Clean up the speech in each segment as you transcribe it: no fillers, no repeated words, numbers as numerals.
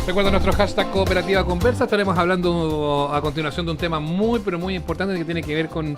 Recuerda nuestro hashtag Cooperativa Conversa. Estaremos hablando a continuación de un tema muy, pero muy importante que tiene que ver con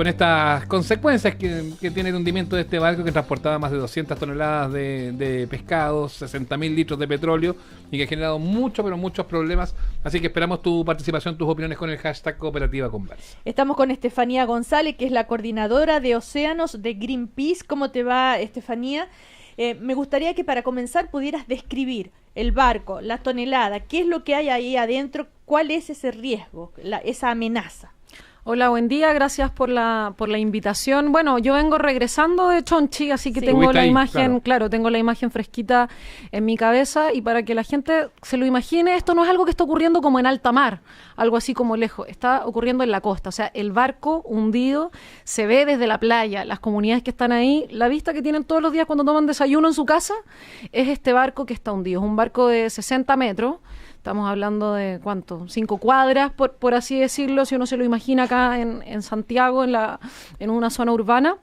estas consecuencias que tiene el hundimiento de este barco que transportaba más de 200 toneladas de pescados, 60.000 litros de petróleo y que ha generado muchos problemas. Así que esperamos tu participación, tus opiniones con el hashtag Cooperativa Conversa. Estamos con Estefanía González, que es la coordinadora de océanos de Greenpeace. ¿Cómo te va, Estefanía? Me gustaría que para comenzar pudieras describir el barco, la tonelada, qué es lo que hay ahí adentro, cuál es ese riesgo, esa amenaza. Hola, buen día, gracias por la invitación. Bueno, yo vengo regresando de Chonchi, así que tengo la imagen, claro, tengo la imagen fresquita en mi cabeza, y para que la gente se lo imagine, esto no es algo que está ocurriendo como en alta mar, algo así como lejos, está ocurriendo en la costa, o sea, el barco hundido se ve desde la playa, las comunidades que están ahí, la vista que tienen todos los días cuando toman desayuno en su casa, es este barco que está hundido, es un barco de 60 metros, estamos hablando de, ¿cuánto? 5 cuadras, por así decirlo, si uno se lo imagina acá en Santiago, en una zona urbana,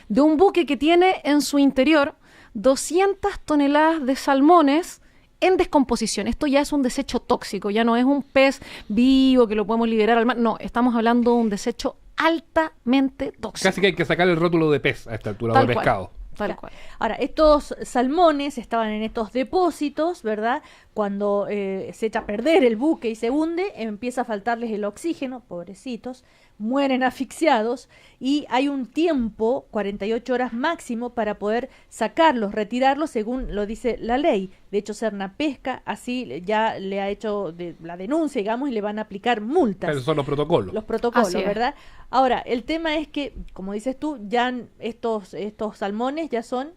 de un buque que tiene en su interior 200 toneladas de salmones en descomposición. Esto ya es un desecho tóxico, ya no es un pez vivo que lo podemos liberar al mar. No, estamos hablando de un desecho altamente tóxico. Casi que hay que sacar el rótulo de pez a esta altura, o de pescado. Tal cual. Ahora, estos salmones estaban en estos depósitos, ¿verdad? Cuando se echa a perder el buque y se hunde, empieza a faltarles el oxígeno, pobrecitos, mueren asfixiados, y hay un tiempo, 48 horas máximo, para poder sacarlos, retirarlos, según lo dice la ley. De hecho, Serna Pesca así ya le ha hecho la denuncia, digamos, y le van a aplicar multas. Pero son los protocolos. Los protocolos, ¿verdad? Ahora, el tema es que, como dices tú, ya estos salmones ya son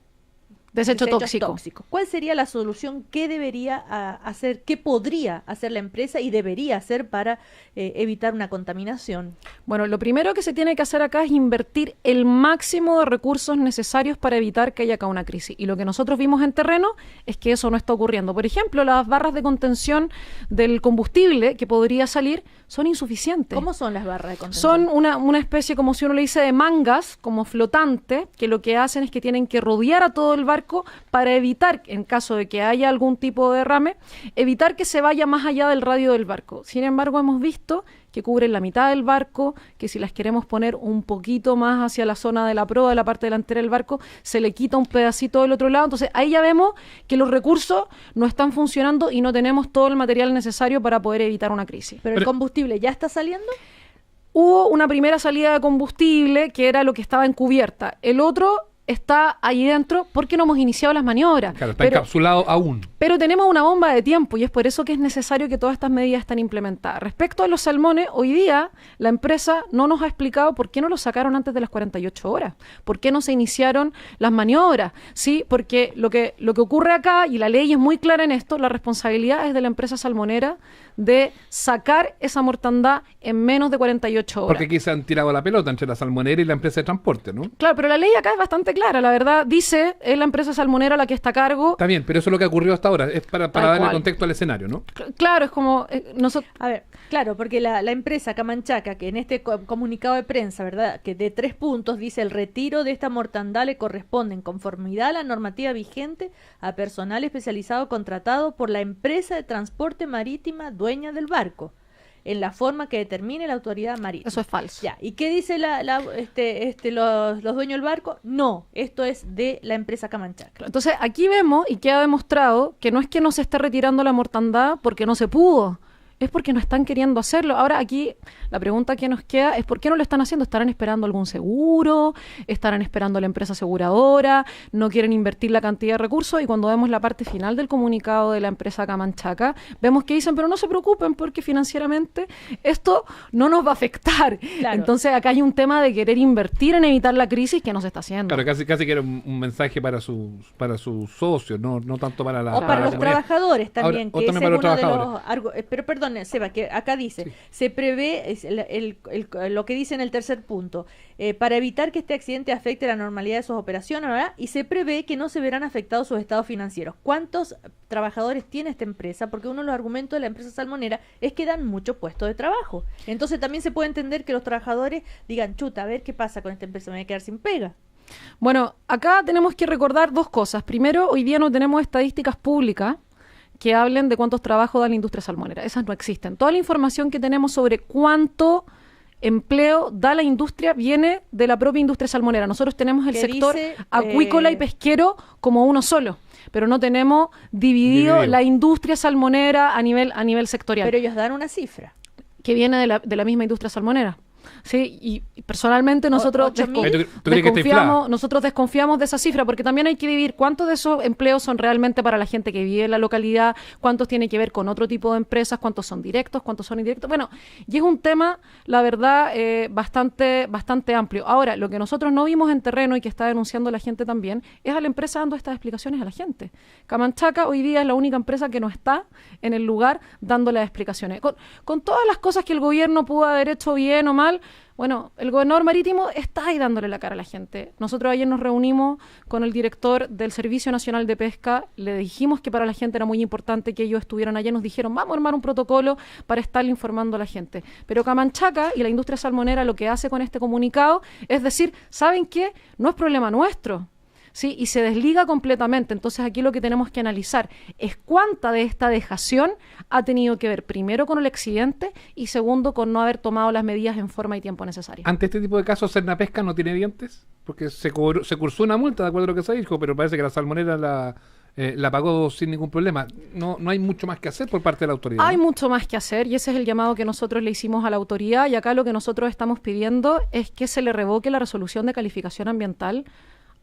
desecho tóxico. ¿Cuál sería la solución? ¿Qué debería hacer? ¿Qué podría hacer la empresa y debería hacer para evitar una contaminación? Bueno, lo primero que se tiene que hacer acá es invertir el máximo de recursos necesarios para evitar que haya acá una crisis. Y lo que nosotros vimos en terreno es que eso no está ocurriendo. Por ejemplo, las barras de contención del combustible que podría salir son insuficientes. ¿Cómo son las barras de contención? Son una especie, como si uno le dice, de mangas, como flotante, que lo que hacen es que tienen que rodear a todo el barco para evitar, en caso de que haya algún tipo de derrame, evitar que se vaya más allá del radio del barco. Sin embargo, hemos visto que cubren la mitad del barco, que si las queremos poner un poquito más hacia la zona de la proa, de la parte delantera del barco, se le quita un pedacito del otro lado. Entonces, ahí ya vemos que los recursos no están funcionando y no tenemos todo el material necesario para poder evitar una crisis. ¿Pero el combustible ya está saliendo? Hubo una primera salida de combustible, que era lo que estaba en cubierta. El otro está ahí dentro porque no hemos iniciado las maniobras. Claro, está encapsulado aún. Pero tenemos una bomba de tiempo y es por eso que es necesario que todas estas medidas estén implementadas. Respecto a los salmones, hoy día la empresa no nos ha explicado por qué no los sacaron antes de las 48 horas, por qué no se iniciaron las maniobras, ¿sí? Porque lo que ocurre acá, y la ley es muy clara en esto, la responsabilidad es de la empresa salmonera de sacar esa mortandad en menos de 48 horas. Porque aquí se han tirado la pelota entre la salmonera y la empresa de transporte, ¿no? Claro, pero la ley acá es bastante clara, la verdad, dice, es la empresa salmonera la que está a cargo. Está bien, pero eso es lo que ocurrió hasta ahora, es para darle contexto al escenario, ¿no? Claro, es como nosotros. A ver, claro, porque la empresa Camanchaca, que en este comunicado de prensa, ¿verdad?, que de 3 puntos dice: el retiro de esta mortandad le corresponde en conformidad a la normativa vigente a personal especializado contratado por la empresa de transporte marítima dueña del barco, en la forma que determine la autoridad marítima. Eso es falso. Ya. ¿Y qué dice los dueños del barco? No, esto es de la empresa Camanchaca. Entonces, aquí vemos y queda demostrado que no es que no se esté retirando la mortandad porque no se pudo, es porque no están queriendo hacerlo. Ahora, aquí la pregunta que nos queda es: ¿por qué no lo están haciendo? ¿Estarán esperando algún seguro? ¿Estarán esperando a la empresa aseguradora? ¿No quieren invertir la cantidad de recursos? Y cuando vemos la parte final del comunicado de la empresa Camanchaca, vemos que dicen: pero no se preocupen porque financieramente esto no nos va a afectar. Claro. Entonces, acá hay un tema de querer invertir en evitar la crisis que no se está haciendo. Claro, casi que era un mensaje para sus socios, no tanto para la... O para los trabajadores también. Ahora, que también para los trabajadores. Pero perdón, Seba, que acá dice, se prevé, lo que dice en el tercer punto, para evitar que este accidente afecte la normalidad de sus operaciones, ¿verdad? Y se prevé que no se verán afectados sus estados financieros. ¿Cuántos trabajadores tiene esta empresa? Porque uno de los argumentos de la empresa salmonera es que dan muchos puestos de trabajo. Entonces también se puede entender que los trabajadores digan: chuta, a ver qué pasa con esta empresa, me voy a quedar sin pega. Bueno, acá tenemos que recordar dos cosas. Primero, hoy día no tenemos estadísticas públicas que hablen de cuántos trabajos da la industria salmonera. Esas no existen. Toda la información que tenemos sobre cuánto empleo da la industria viene de la propia industria salmonera. Nosotros tenemos el sector acuícola y pesquero como uno solo, pero no tenemos dividido la industria salmonera a nivel sectorial. Pero ellos dan una cifra. Que viene de la misma industria salmonera. Sí, y personalmente nosotros desconfiamos de esa cifra, porque también hay que dividir cuántos de esos empleos son realmente para la gente que vive en la localidad, cuántos tienen que ver con otro tipo de empresas, cuántos son directos, cuántos son indirectos. Bueno, y es un tema, la verdad, bastante amplio. Ahora, lo que nosotros no vimos en terreno y que está denunciando la gente también, es a la empresa dando estas explicaciones a la gente. Camanchaca hoy día es la única empresa que no está en el lugar dando las explicaciones. Con todas las cosas que el gobierno pudo haber hecho bien o mal, bueno, el gobernador marítimo está ahí dándole la cara a la gente. Nosotros ayer nos reunimos con el director del Servicio Nacional de Pesca, le dijimos que para la gente era muy importante que ellos estuvieran allá, nos dijeron, vamos a armar un protocolo para estarle informando a la gente. Pero Camanchaca y la industria salmonera lo que hace con este comunicado es decir, ¿saben qué? No es problema nuestro. ¿Sí? Y se desliga completamente. Entonces aquí lo que tenemos que analizar es cuánta de esta dejación ha tenido que ver primero con el accidente y segundo con no haber tomado las medidas en forma y tiempo necesarias. Ante este tipo de casos, Cernapesca no tiene dientes, porque se cursó una multa, de acuerdo a lo que se dijo, pero parece que la salmonera la pagó sin ningún problema. No hay mucho más que hacer por parte de la autoridad. Hay mucho más que hacer y ese es el llamado que nosotros le hicimos a la autoridad, y acá lo que nosotros estamos pidiendo es que se le revoque la resolución de calificación ambiental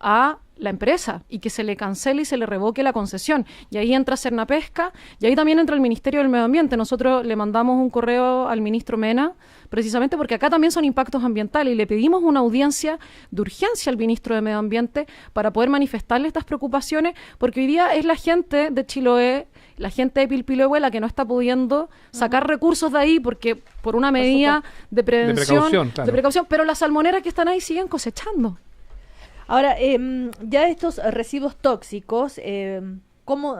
a la empresa y que se le cancele y se le revoque la concesión. Y ahí entra Cernapesca y ahí también entra el Ministerio del Medio Ambiente. Nosotros le mandamos un correo al ministro Mena, precisamente porque acá también son impactos ambientales, y le pedimos una audiencia de urgencia al ministro de Medio Ambiente para poder manifestarle estas preocupaciones, porque hoy día es la gente de Chiloé, la gente de Pilpilehue la que no está pudiendo sacar recursos de ahí porque por una medida de prevención, de precaución, pero las salmoneras que están ahí siguen cosechando. Ahora, ya estos residuos tóxicos,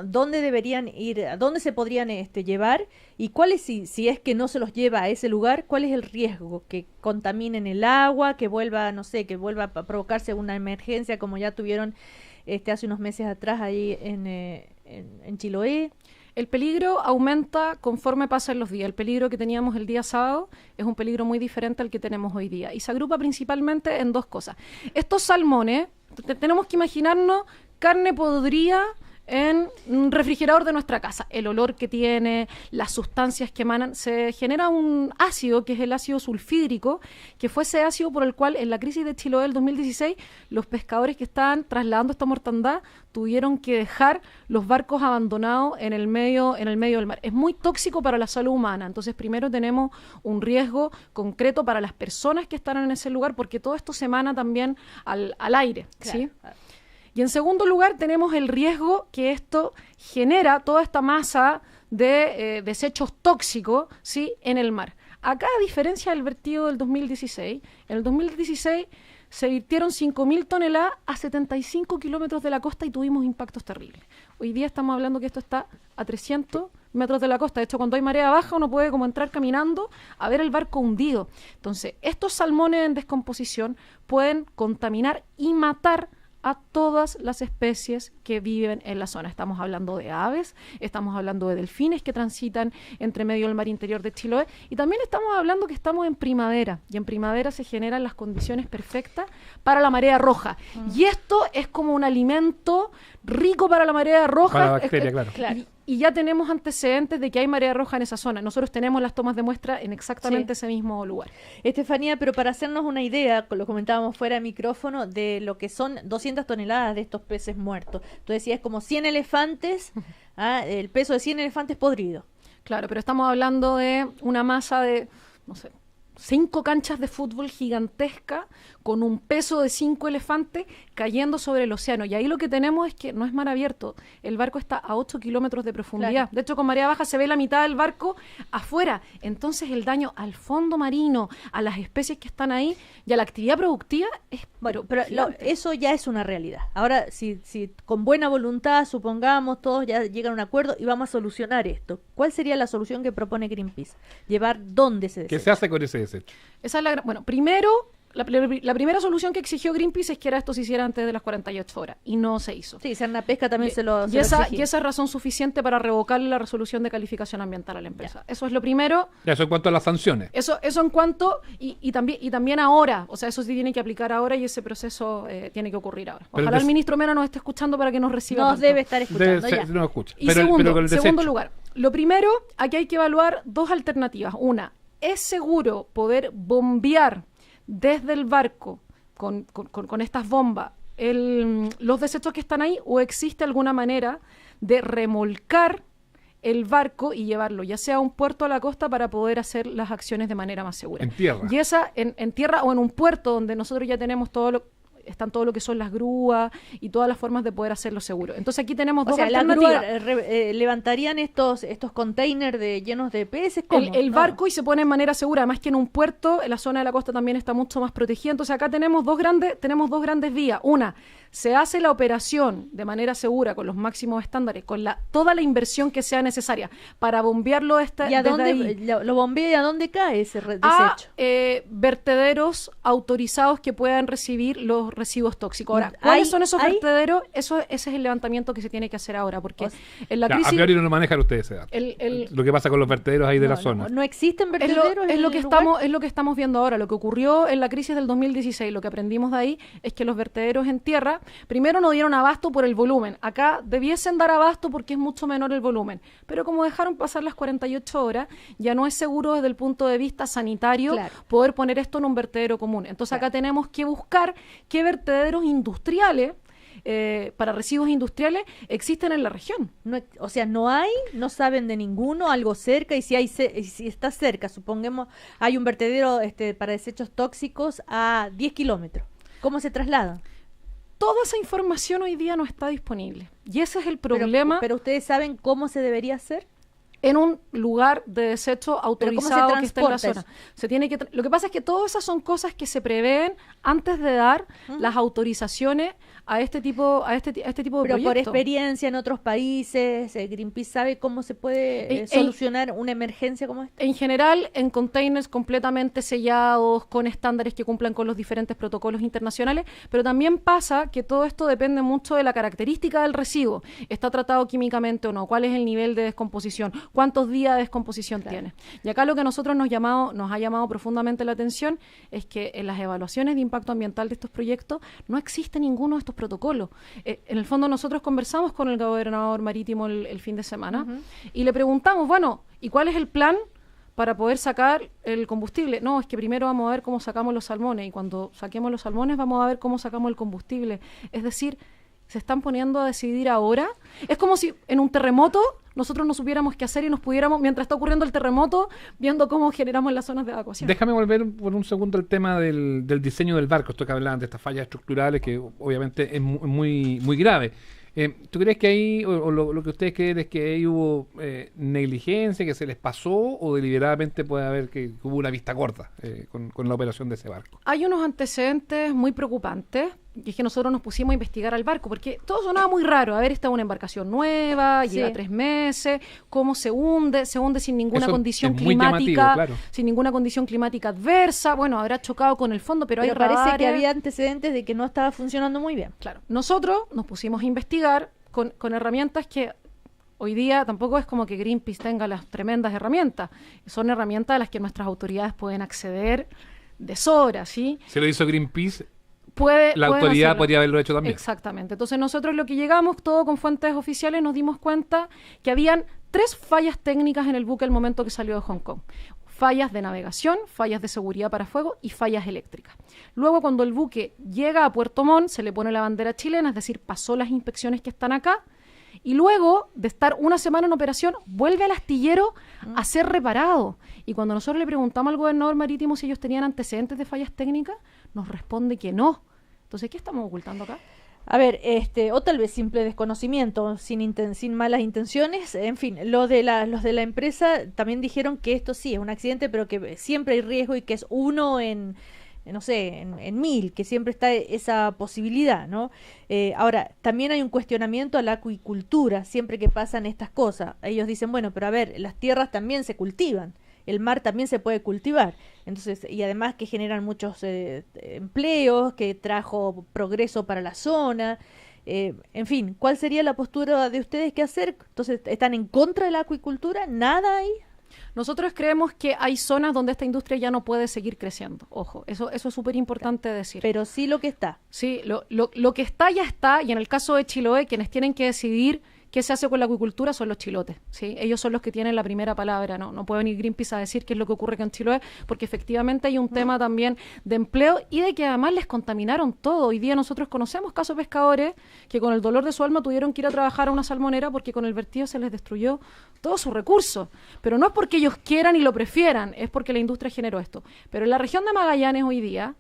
¿dónde deberían ir, a dónde se podrían llevar? ¿Y cuál es, si es que no se los lleva a ese lugar, cuál es el riesgo? ¿Que contaminen el agua, que vuelva, no sé, que vuelva a provocarse una emergencia como ya tuvieron hace unos meses atrás ahí en Chiloé? El peligro aumenta conforme pasan los días. El peligro que teníamos el día sábado es un peligro muy diferente al que tenemos hoy día. Y se agrupa principalmente en dos cosas. Estos salmones, tenemos que imaginarnos carne podrida en un refrigerador de nuestra casa. El olor que tiene, las sustancias que emanan, se genera un ácido que es el ácido sulfídrico, que fue ese ácido por el cual en la crisis de Chiloé del 2016 los pescadores que estaban trasladando esta mortandad tuvieron que dejar los barcos abandonados en el medio del mar. Es muy tóxico para la salud humana. Entonces primero tenemos un riesgo concreto para las personas que están en ese lugar, porque todo esto se emana también al aire, claro. ¿Sí? Y en segundo lugar tenemos el riesgo que esto genera toda esta masa de desechos tóxicos, ¿sí?, en el mar. Acá, a diferencia del vertido del 2016, en el 2016 se virtieron 5.000 toneladas a 75 kilómetros de la costa y tuvimos impactos terribles. Hoy día estamos hablando que esto está a 300 metros de la costa. De hecho, cuando hay marea baja uno puede como entrar caminando a ver el barco hundido. Entonces, estos salmones en descomposición pueden contaminar y matar a todas las especies que viven en la zona. Estamos hablando de aves, estamos hablando de delfines que transitan entre medio del mar interior de Chiloé, y también estamos hablando que estamos en primavera, y en primavera se generan las condiciones perfectas para la marea roja. Y esto es como un alimento rico para la marea roja. Para la bacteria, claro. Y ya tenemos antecedentes de que hay marea roja en esa zona. Nosotros tenemos las tomas de muestra en exactamente ese mismo lugar. Estefanía, pero para hacernos una idea, lo comentábamos fuera de micrófono, de lo que son 200 toneladas de estos peces muertos. Tú decías como 100 elefantes, el peso de 100 elefantes podridos. Claro, pero estamos hablando de una masa de, no sé, 5 canchas de fútbol gigantesca con un peso de 5 elefantes cayendo sobre el océano. Y ahí lo que tenemos es que no es mar abierto. El barco está a 8 kilómetros de profundidad. Claro. De hecho, con marea baja se ve la mitad del barco afuera. Entonces, el daño al fondo marino, a las especies que están ahí y a la actividad productiva es... Bueno, pero eso ya es una realidad. Ahora, si con buena voluntad, supongamos, todos ya llegan a un acuerdo y vamos a solucionar esto, ¿cuál sería la solución que propone Greenpeace? ¿Llevar dónde se desecha? ¿Qué se hace con ese desecho? Bueno, primero La primera solución que exigió Greenpeace es que esto se hiciera antes de las 48 horas y no se hizo. Sí, Pesca también se lo esa es razón suficiente para revocarle la resolución de calificación ambiental a la empresa. Ya. Eso es lo primero. Ya, eso en cuanto a las sanciones. Eso en cuanto, y también ahora, o sea, eso sí tiene que aplicar ahora y ese proceso tiene que ocurrir ahora. Ojalá el ministro Mena nos esté escuchando para que nos reciba. Nos debe estar escuchando. No escucha. Y segundo lugar, lo primero, aquí hay que evaluar dos alternativas. Una, ¿es seguro poder bombear desde el barco con estas bombas los desechos que están ahí, o existe alguna manera de remolcar el barco y llevarlo ya sea a un puerto a la costa para poder hacer las acciones de manera más segura? En tierra. Y esa en tierra o en un puerto donde nosotros ya tenemos están todo lo que son las grúas y todas las formas de poder hacerlo seguro. Entonces aquí tenemos dos alternativas. Las grúas levantarían estos containers llenos de peces. ¿Cómo? El barco y se pone en manera segura, además que en un puerto, en la zona de la costa también está mucho más protegida. Entonces acá tenemos dos grandes vías. Una, se hace la operación de manera segura, con los máximos estándares, con toda la inversión que sea necesaria para bombearlo. ¿Y a dónde lo bombea y a dónde cae ese desecho? Vertederos autorizados que puedan recibir los residuos tóxicos. Ahora, ¿cuáles son esos vertederos? Ese es el levantamiento que se tiene que hacer ahora, porque en la crisis... A priori no manejan ustedes ese dato. Lo que pasa con los vertederos ahí de la zona. No existen vertederos. Es lo que estamos viendo ahora. Lo que ocurrió en la crisis del 2016, lo que aprendimos de ahí es que los vertederos en tierra, primero no dieron abasto por el volumen. Acá debiesen dar abasto porque es mucho menor el volumen. Pero como dejaron pasar las 48 horas, ya no es seguro desde el punto de vista sanitario poder poner esto en un vertedero común. Entonces acá tenemos que buscar qué vertederos industriales para residuos industriales existen en la región. No saben de ninguno, algo cerca, y si está cerca, supongamos, hay un vertedero para desechos tóxicos a 10 kilómetros. ¿Cómo se traslada? Toda esa información hoy día no está disponible. Y ese es el problema. Pero ustedes saben cómo se debería hacer. En un lugar de desecho autorizado que esté en la zona. Lo que pasa es que todas esas son cosas que se prevén antes de dar las autorizaciones a este tipo de proyectos. Pero por experiencia en otros países, Greenpeace sabe cómo se puede solucionar una emergencia como esta. En general, en containers completamente sellados, con estándares que cumplan con los diferentes protocolos internacionales, pero también pasa que todo esto depende mucho de la característica del residuo. ¿Está tratado químicamente o no? ¿Cuál es el nivel de descomposición? ¿Cuántos días de descomposición tiene? Y acá lo que a nosotros nos ha llamado profundamente la atención es que en las evaluaciones de impacto ambiental de estos proyectos no existe ninguno de estos protocolos. En el fondo nosotros conversamos con el gobernador marítimo el fin de semana y le preguntamos, bueno, ¿y cuál es el plan para poder sacar el combustible? No, es que primero vamos a ver cómo sacamos los salmones, y cuando saquemos los salmones vamos a ver cómo sacamos el combustible. Es decir, se están poniendo a decidir ahora. Es como si en un terremoto nosotros no supiéramos qué hacer y nos pudiéramos, mientras está ocurriendo el terremoto, viendo cómo generamos las zonas de evacuación. Déjame volver por un segundo al tema del diseño del barco, esto que hablaban de estas fallas estructurales, que obviamente es muy, muy grave. ¿Tú crees que ahí, o lo que ustedes creen es que ahí hubo negligencia, que se les pasó, o deliberadamente puede haber que hubo una vista corta con la operación de ese barco? Hay unos antecedentes muy preocupantes, y es que nosotros nos pusimos a investigar al barco, porque todo sonaba muy raro. A ver, esta es una embarcación nueva, lleva 3 meses, cómo se hunde sin ninguna condición climática, sin ninguna condición climática adversa. Bueno, habrá chocado con el fondo, pero hay parece que había antecedentes de que no estaba funcionando muy bien. Claro, nosotros nos pusimos a investigar con herramientas que hoy día tampoco es como que Greenpeace tenga las tremendas herramientas. Son herramientas a las que nuestras autoridades pueden acceder de sobra, ¿sí? Se lo hizo Greenpeace. La autoridad hacerlo. Podría haberlo hecho también. Exactamente. Entonces nosotros lo que llegamos, todo con fuentes oficiales, nos dimos cuenta que habían 3 fallas técnicas en el buque al momento que salió de Hong Kong. Fallas de navegación, fallas de seguridad para fuego y fallas eléctricas. Luego, cuando el buque llega a Puerto Montt, se le pone la bandera chilena, es decir, pasó las inspecciones que están acá, y luego de estar una semana en operación, vuelve al astillero a ser reparado. Y cuando nosotros le preguntamos al gobernador marítimo si ellos tenían antecedentes de fallas técnicas, nos responde que no. Entonces, ¿qué estamos ocultando acá? A ver, o tal vez simple desconocimiento, sin malas intenciones. En fin, los de la empresa también dijeron que esto sí es un accidente, pero que siempre hay riesgo y que es uno en 1000, que siempre está esa posibilidad, ¿no? Ahora, también hay un cuestionamiento a la acuicultura siempre que pasan estas cosas. Ellos dicen, bueno, pero a ver, las tierras también se cultivan. el mar también se puede cultivar. Entonces, y además que generan muchos empleos, que trajo progreso para la zona. En fin, ¿cuál sería la postura de ustedes? ¿Qué hacer? Entonces, ¿están en contra de la acuicultura? ¿Nada ahí? Nosotros creemos que hay zonas donde esta industria ya no puede seguir creciendo. Ojo, eso es súper importante decir. Pero sí lo que está. Sí, lo que está ya está, y en el caso de Chiloé, quienes tienen que decidir qué se hace con la acuicultura son los chilotes, ¿sí? Ellos son los que tienen la primera palabra, no puede venir Greenpeace a decir qué es lo que ocurre con Chiloé, porque efectivamente hay un tema también de empleo y de que además les contaminaron todo. Hoy día nosotros conocemos casos de pescadores que con el dolor de su alma tuvieron que ir a trabajar a una salmonera porque con el vertido se les destruyó todos sus recursos. Pero no es porque ellos quieran y lo prefieran, es porque la industria generó esto. Pero en la región de Magallanes hoy día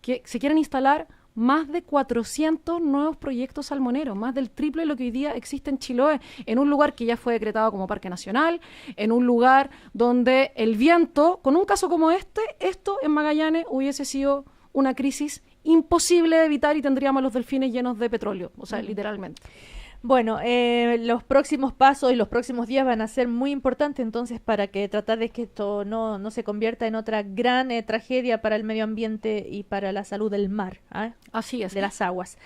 que se quieren instalar más de 400 nuevos proyectos salmoneros, más del triple de lo que hoy día existe en Chiloé, en un lugar que ya fue decretado como parque nacional, en un lugar donde el viento, con un caso como esto en Magallanes hubiese sido una crisis imposible de evitar y tendríamos los delfines llenos de petróleo, o sea, literalmente. Bueno, los próximos pasos y los próximos días van a ser muy importantes entonces para que tratar de que esto no se convierta en otra gran tragedia para el medio ambiente y para la salud del mar, así es, de las aguas.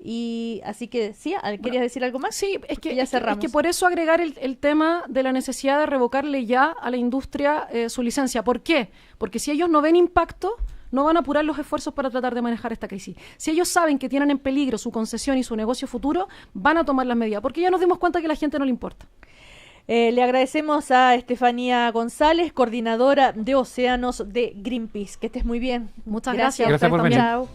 Y así que, ¿sí? ¿Querías decir algo más? Sí, es que ya cerramos. Es que por eso agregar el tema de la necesidad de revocarle ya a la industria su licencia. ¿Por qué? Porque si ellos no ven impacto, no van a apurar los esfuerzos para tratar de manejar esta crisis. Si ellos saben que tienen en peligro su concesión y su negocio futuro, van a tomar las medidas, porque ya nos dimos cuenta que a la gente no le importa. Le agradecemos a Estefanía González, coordinadora de Océanos de Greenpeace. Que estés muy bien. Muchas gracias. Gracias por venir. Chao.